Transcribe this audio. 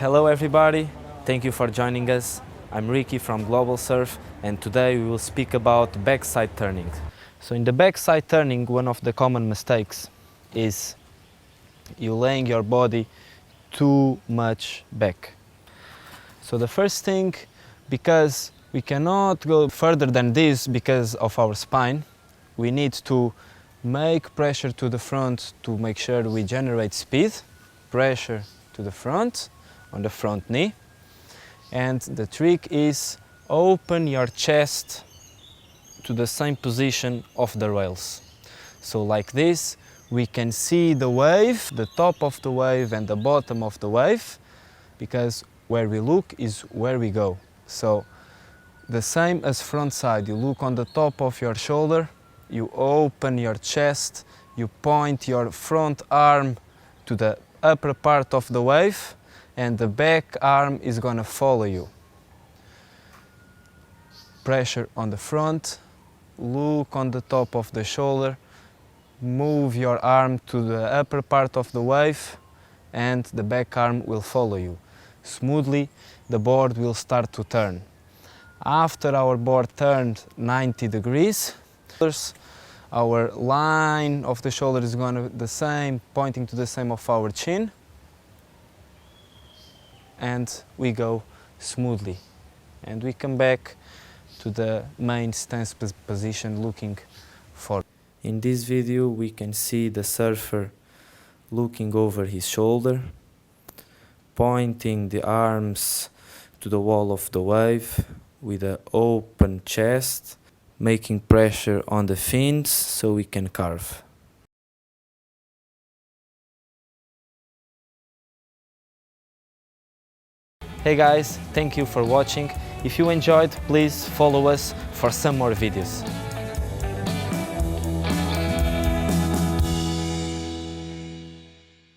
Hello everybody, thank you for joining us. I'm Ricky from Global Surf and today we will speak about backside turning. So in the backside turning, one of the common mistakes is you laying your body too much back. So the first thing, because we cannot go further than this because of our spine, we need to make pressure to the front to make sure we generate speed, pressure to the front on the front knee. And the trick is open your chest to the same position of the rails. So like this, we can see the wave, the top of the wave and the bottom of the wave, because where we look is where we go. So the same as front side, you look on the top of your shoulder, you open your chest, you point your front arm to the upper part of the wave and the back arm is going to follow you. Pressure on the front, look on the top of the shoulder, move your arm to the upper part of the wave and the back arm will follow you. Smoothly, the board will start to turn. After our board turned 90 degrees, our line of the shoulder is going to be the same, pointing to the same of our chin, and we go smoothly. And we come back to the main stance position looking forward. In this video we can see the surfer looking over his shoulder, pointing the arms to the wall of the wave with an open chest, making pressure on the fins so we can carve. Hey guys, thank you for watching. If you enjoyed, please follow us for some more videos.